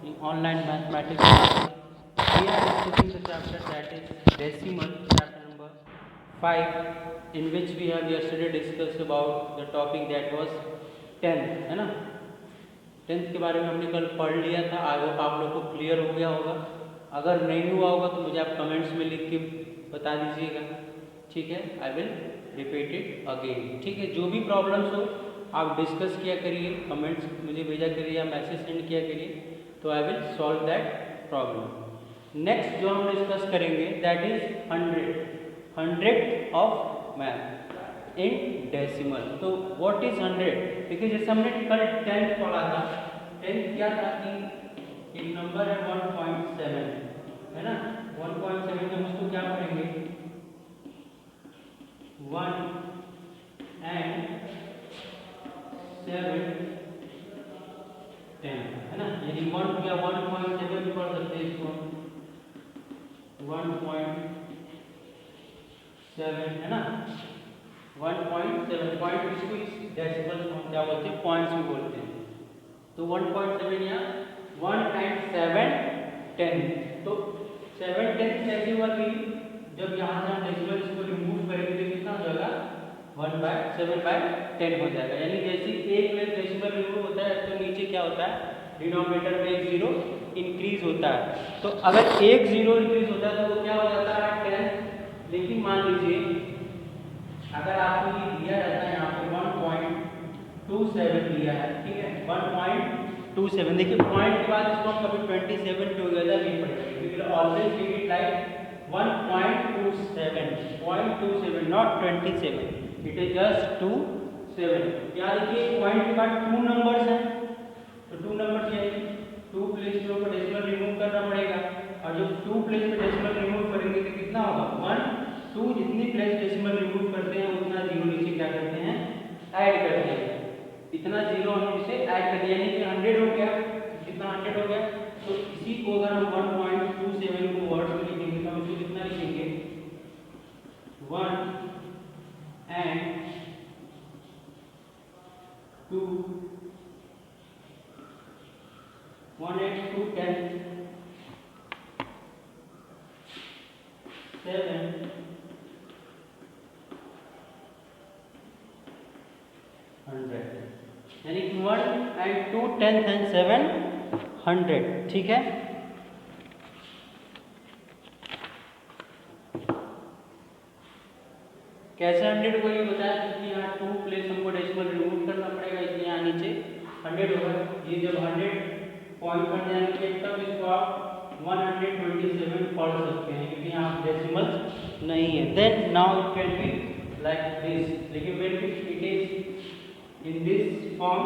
in online mathematics classes. We are discussing the chapter that is decimal, chapter number 5, in which we have yesterday discussed about the topic that was 10th, है ना। 10th के बारे में हमने कल पढ़ लिया था। आई होप आप लोग को क्लियर हो गया होगा। अगर नहीं हुआ होगा तो मुझे आप कमेंट्स में लिख के बता दीजिएगा, ठीक है। I will repeat it again, ठीक है। जो भी प्रॉब्लम्स हो आप डिस्कस किया करिए, कमेंट्स मुझे भेजा करिए या मैसेज सेंड किया करिए, तो I will solve that problem. Next जो हम डिस्कस करेंगे that is 100 of math in decimal. तो व्हाट इज 100? देखिए जैसे हमने कल 10th पढ़ा था। 10th क्या था कि एक नंबर है 1.7, है ना। 1.7 में हम उसको क्या पढ़ेंगे, 1 and 7 10, है ना। यानी 1 या 1.7 पढ़ सकते हैं इसको 1.7, है ना। 1.7 पॉइंट, इसको इस डेसिमल में हम क्या बोलते हैं, पॉइंट्स में बोलते हैं। तो 1.7 या 1 and 7 10। तो 7 10 कैसे हुआ कि जब यहाँ से हम डेसिमल इसको रिमूव करेंगे तो कितना हो जाएगा, 1/7/10 हो जाएगा। यानी जैसे एक प्लेस डेसिमल रिमूव होता है तो नीचे क्या होता है, डिनोमिनेटर में एक जीरो इंक्रीज होता है। तो अगर एक जीरो इंक्रीज होता है तो वो क्या हो जाता है 10। लेकिन मान लीजिए अगर आपको ये दिया जाता है यहाँ पे 1.27 दिया है, ठीक है, 1.27। देखिए पॉइंट के बाद इसको हम कभी 27 टुगेदर नहीं पढ़ेंगे, क्योंकि always give it like 1.27 not 27, it is just 27। यहाँ देखिए पॉइंट के बाद 2 नंबर्स हैं, तो 2 नंबर्स यानी 2 प्लेस पे ऊपर डेसिमल रिमूव करना पड़ेगा। और जब 2 प्लेस पे डेसिमल रिमूव करेंगे तो कितना होगा, 1 2 जितनी प्लेस डेसिमल रिमूव करते हैं उतना जीरो नीचे क्या करते हैं, ऐड करते हैं। इतना जीरो हम इसे ऐड कर दिया, यानी कि 100 हो गया। कितना 100 हो गया, तो इसी को अगर हम 1.27 को वर्ड्स में लिखेंगे तो हम इसको कितना लिखेंगे, 1 and 2 1 and 2 10 7 100, यानी कि 1 and 2 10 and 7 100, ठीक है। कैसे 100 को ये बताया, क्योंकि यहाँ 2 प्लेस हमको डेसिमल रिमूव करना पड़ेगा, इसलिए यहाँ नीचे 100 होगा। ये जब 100 पॉइंट बन जाएंगे तब इसको आप 127 पढ़ सकते हैं, क्योंकि यहाँ डेसिमल नहीं है। Then now it can be like this, लेकिन when it is in this form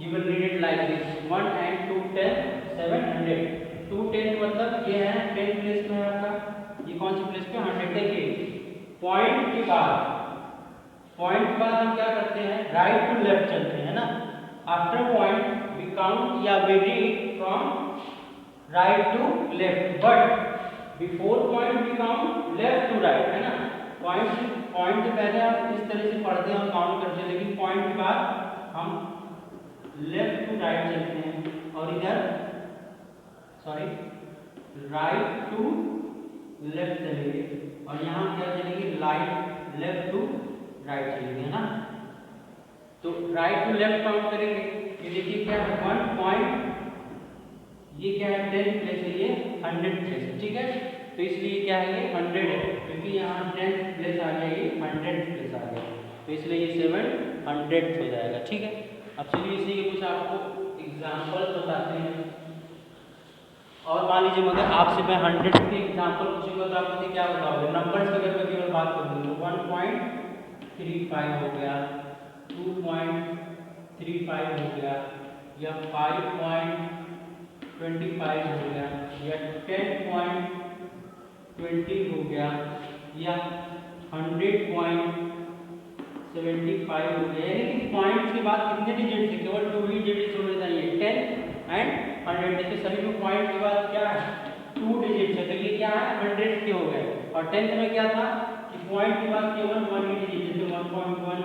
you will read it like this, 1 and 2 10 700। 2 10 मतलब ये है 10 प्लेस में है आपका, ये कौन सी प्लेस पे, 100। देखिए पॉइंट के बाद हम क्या करते हैं, राइट टू लेफ्ट चलते हैं ना। आफ्टर पॉइंट वी काउंट या we read from right to left, but before point we count left to right, है ना। पॉइंट से पहले आप इस तरह से पढ़ते हैं और काउंट करते हैं, लेकिन पॉइंट के बाद हम लेफ्ट टू राइट चलते हैं और इधर राइट टू लेफ्ट चलेंगे, और यहाँ क्या चलेंगे, लेफ्ट टू राइट चलेंगे, है ना। तो राइट टू लेफ्ट काउंट करेंगे। ये देखिए क्या है, 1 पॉइंट, ये क्या है 10 प्लेस है, ये 100 प्लेस है, ठीक है। तो इसलिए क्या है, ये 100 है, क्योंकि यहाँ 10 प्लेस आ गया, ये 100 प्लेस आ गया, तो इसलिए ये 700 हो जाएगा, ठीक है। अब चलिए इसी के कुछ आपको एग्जाम्पल बताते हैं। और मान लीजिए मगर आपसे मैं 100 के एग्जाम्पल पूछूंगा तो आप मुझे क्या बताओगे, नंबर्स की अगर मैं केवल बात करूँगा, 1.35 हो गया, 2.35 हो गया, या 5.25 हो गया, या 10.20 हो गया, या 100.75 हो गया। यानी कि पॉइंट के बाद कितने डिजिट थे, केवल 2 ही डिजिट होने चाहिए, 10 and 100। देखिए सभी में पॉइंट के बाद क्या है, 2 डिजिट है, तो ये क्या है 100 के हो गए। और 10th में क्या था कि पॉइंट के बाद केवल 1 ही डिजिट थे, 1.1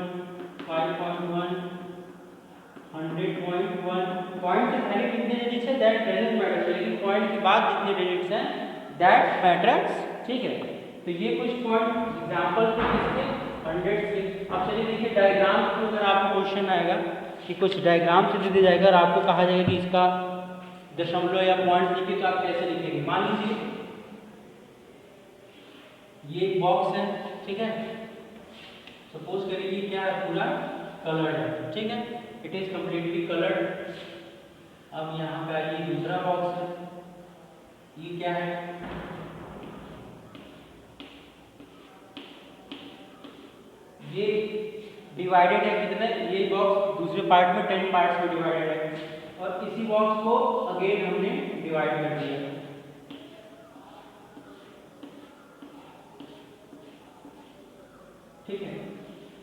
5.1 100.1 पॉइंट से पहले कितने डिजिट्स है दैट डजंट मैटर, लेकिन पॉइंट के बाद जितने डिजिट्स हैं दैट मैटर्स, ठीक है। तो ये कुछ पॉइंट एग्जांपल थे किसके 100 से। अब चलिए देखिए डायग्राम के ऊपर आपको क्वेश्चन आएगा कि कुछ डायग्राम से दे दिया जाएगा और आपको कहा जाएगा कि इसका दशमलव या पॉइंट लिखिए, तो आप कैसे लिखेंगे। मान लीजिए ये एक बॉक्स है, ठीक है, सपोज करिए ये क्या है, पूरा कलर्ड है, ठीक है, इट इज कम्प्लीटली कलर्ड। अब यहाँ पे आइए दूसरा बॉक्स है, ये क्या है, ये डिवाइडेड है कितने, ये बॉक्स दूसरे पार्ट में 10 पार्ट्स में डिवाइडेड है और इसी बॉक्स को अगेन हमने डिवाइड कर दिया, ठीक है।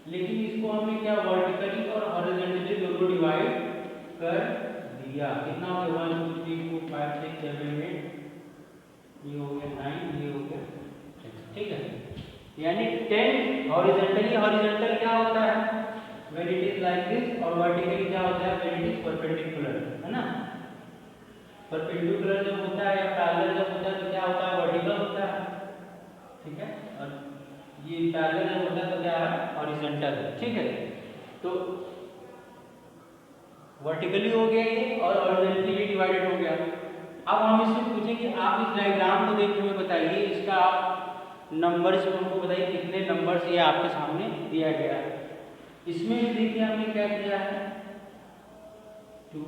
लेकिन इसको हमने क्या वर्टिकली और हॉरिजॉन्टली दोनों डिवाइड कर दिया। कितना हो गया 1 2 3 4 5 6 7 8, ये हो गया 9, ये हो गया 10, ठीक है। यानी 10 हॉरिजॉन्टली, हॉरिजॉन्टल क्या होता है when it is like this, और वर्टिकली क्या होता है व्हेन इट इज परपेंडिकुलर, है ना। परपेंडिकुलर जब होता है या पैरेलल जब होता है तो क्या होता है वर्टिकल होता है, ठीक है, और ये पैरेलल जब होता है तो क्या है हॉरिजॉन्टल, ठीक है। तो वर्टिकली हो गया ये और हॉरिजॉन्टली डिवाइडेड हो गया। अब हम इससे पूछेंगे आप इस डायग्राम को देख के हमें बताइए इसका आप नंबर्स हमको बताइए कितने नंबर्स ये आपके सामने दिया गया है। इसमें भी देखिए हमने क्या किया है 2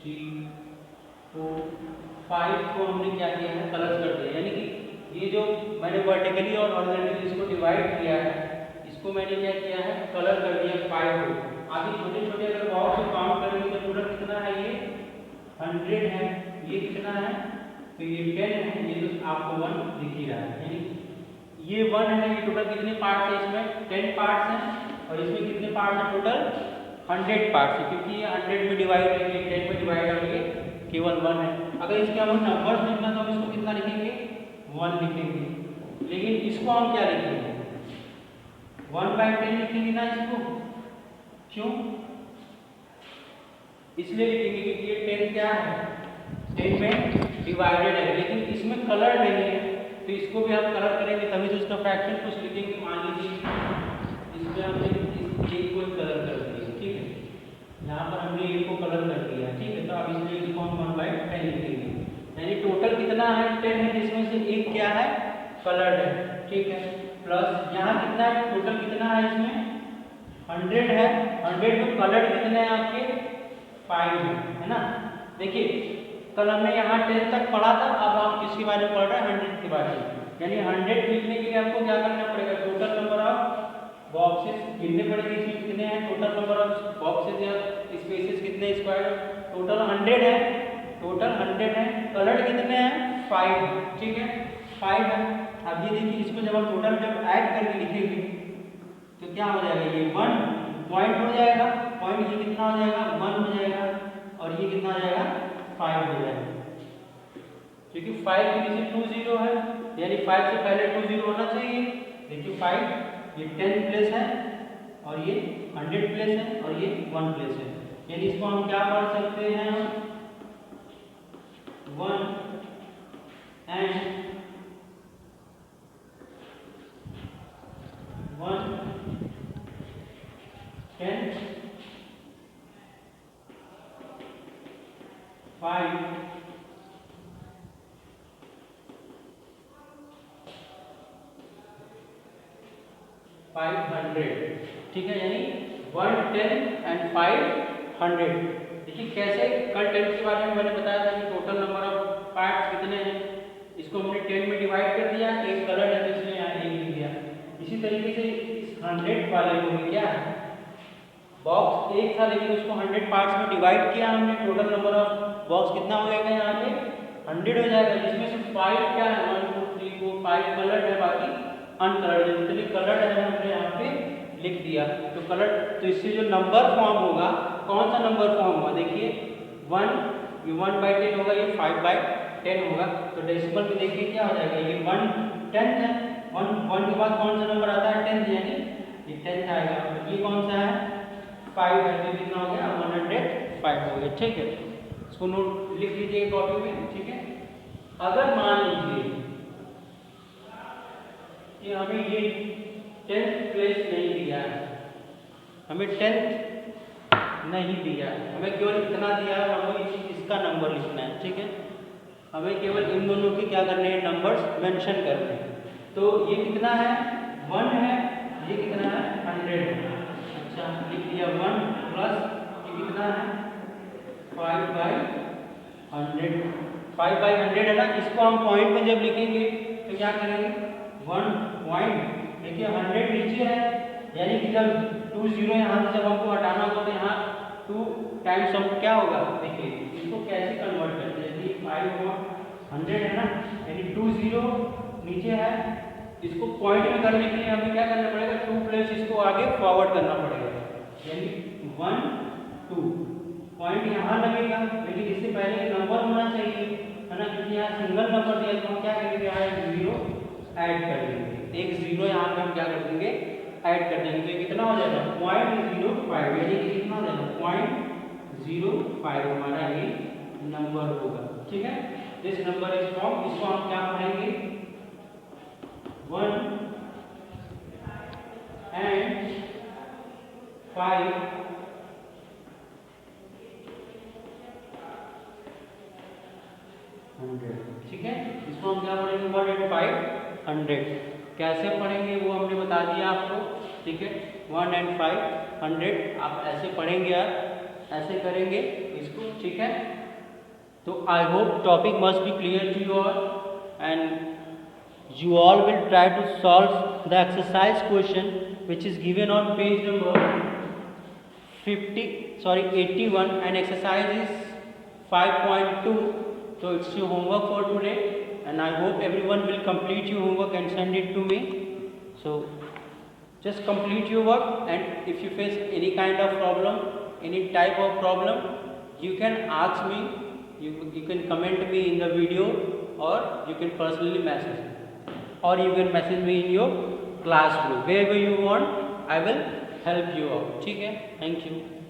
3 4 5 को हमने क्या किया है कलर्स कर दिया, यानी कि ये जो मैंने वर्टिकली और हॉरिजॉन्टली इसको डिवाइड किया है इसको मैंने क्या किया है कलर कर दिया 5 को। आगे छोटे छोटे अगर बॉक्स को काउंट करेंगे तो टोटल कितना है, ये 100 है, ये कितना है तो ये 10 है, ये तो आपको 1 दिख ही रहा है, यानी ये 1 है। ये टोटल कितने पार्ट्स है, इसमें 10 पार्ट्स हैं और इसमें कितने पार्ट्स हैं टोटल 100 पार्ट्स है, क्योंकि ये 100 में डिवाइड होंगे 10 में डिवाइड होंगे केवल 1 है। अगर इसके हम नंबर्स लिखना तो हम इसको कितना लिखेंगे 1 लिखेंगे, लेकिन इसको हम क्या लिखेंगे 1/10 लिखेंगे ना इसको, क्यों इसलिए लिखेंगे क्योंकि ये 10 क्या है 10 में डिवाइडेड है, लेकिन इसमें कलर नहीं है तो इसको भी हम कलर करेंगे तभी तो उसका फ्रैक्शन कुछ लिखेंगे। मान लीजिए इसमें हमने इस एक को कलर कर दिया, ठीक है, यहाँ पर हमने एक को कलर कर दिया, ठीक है, तो अब इसलिए इसको हम 1/10 लिखेंगे, यानी टोटल कितना है 10 है जिसमें से एक क्या है कलर्ड है, ठीक है, प्लस यहाँ कितना है टोटल कितना है इसमें 100 है, 100 में कलर्ड कितने हैं आपके 5 है ना। देखिए कल हमने यहाँ 10 तक पढ़ा था, अब हम किसके बारे में पढ़ रहे हैं 100 के बारे में, यानी 100 लिखने के लिए आपको क्या करना पड़ेगा टोटल नंबर ऑफ बॉक्सेस गिनने पड़ेंगे, इसमें कितने हैं टोटल नंबर ऑफ बॉक्सेस या स्पेसेस कितने स्क्वायर, टोटल 100 है, टोटल 100 है, कलर्ड कितने हैं 5, ठीक है 5 है। अब ये देखिए इसको जब हम टोटल जब ऐड करके लिखेंगे तो क्या हो जाएगा ये 1 पॉइंट हो जाएगा, पॉइंट ये कितना हो जाएगा 1 हो जाएगा और ये कितना हो जाएगा 5 हो जाएगा, क्योंकि 5 के नीचे 2 0 है, यानी 5 से पहले 2 0 होना चाहिए। देखिए 5 ये 10 प्लेस है और ये 100 प्लेस है और ये 1 प्लेस है, यानी इसको हम क्या पढ़ सकते हैं 1 and 1 10 5 500, ठीक है, यानी 1 10 and 500। देखिए कैसे कल 10 के बारे में मैंने बताया था कि टोटल नंबर ऑफ पार्ट्स कितने हैं, इसको हमने 10 में डिवाइड कर दिया, एक कलर है तो इसलिए यहाँ 1 लिख दिया। इसी तरीके से इस 100 वाले को भी क्या है बॉक्स एक था लेकिन उसको 100 पार्ट्स में डिवाइड किया हमने, टोटल नंबर ऑफ बॉक्स कितना हो जाएगा यहाँ पे 100 हो जाएगा, जिसमें से 5 क्या है 1 2 3 4 5 कलर्ड है, बाकी अनकलर्ड है, जितने कलर्ड है हमने यहाँ पे लिख दिया। तो कलर्ड, तो इससे जो नंबर फॉर्म होगा कौन सा नंबर फॉर्म होगा, देखिए 1 ये 1/10 होगा, ये 5/10 होगा, तो डेसिमल में देखिए क्या हो जाएगा ये 1/10 है, 1 के बाद कौन सा नंबर आता है 10, यानी ये 10 आएगा, ये कौन सा है 5 ऐसे कितना हो गया 105 हो गया। ठीक है, इसको नोट लिख लीजिए कॉपी में। ठीक है, अगर मान लीजिए कि हमें ये 10th प्लेस नहीं दिया है, हमें 10th नहीं दिया है, हमें केवल इतना दिया है, हमें इसका नंबर लिखना है। ठीक है, हमें केवल इन दोनों के क्या करने हैं, नंबर्स मेंशन करने हैं। तो ये कितना है 1 है, ये कितना है 100 है। अच्छा लिख दिया 1 प्लस ये कितना है 5/100, 5/100 है ना। इसको हम पॉइंट में जब लिखेंगे तो क्या करेंगे 1 पॉइंट, देखिए 100 नीचे है, यानी कि जब 2 0 यहाँ से जब हमको हटाना होगा तो यहाँ 2 टाइम्स हम क्या होगा, देखिए इसको कैसे कन्वर्ट करते हैं, यदि 5/100 है ना, यानी 2 0 नीचे है, इसको पॉइंट में करने के लिए हमें क्या करना पड़ेगा 2 प्लस इसको आगे फॉरवर्ड करना पड़ेगा, यानी 1 2 पॉइंट यहाँ लगेगा, लेकिन इससे पहले नंबर होना चाहिए है ना, क्योंकि यहाँ सिंगल नंबर दिया तो हम क्या करेंगे यहाँ 0 ऐड कर देंगे, एक 0 यहाँ पे हम क्या कर देंगे ऐड कर देंगे। तो ये कितना हो जाएगा 0.05, यानी कि कितना हो जाएगा 0.05 हमारा ये नंबर होगा। ठीक है, दिस नंबर इज फॉर्म, इसको हम क्या पढ़ेंगे 1 and 5 100। ठीक है, इसको हम क्या पढ़ेंगे 1 and 5 100। कैसे पढ़ेंगे वो हमने बता दिया आपको। ठीक है, 1 and 5 100 आप ऐसे पढ़ेंगे, आप ऐसे करेंगे इसको। ठीक है, तो I hope topic must be clear to you all and you all will try to solve the exercise question which is given on page number 81 and exercise is 5.2. so it's your homework for today and I hope everyone will complete your homework and send it to me. So just complete your work, and if you face any kind of problem, any type of problem, you can ask me, you can comment me in the video, or you can personally message me, or you can message me in your class group, wherever you want I will help you out. ठीक है, thank you.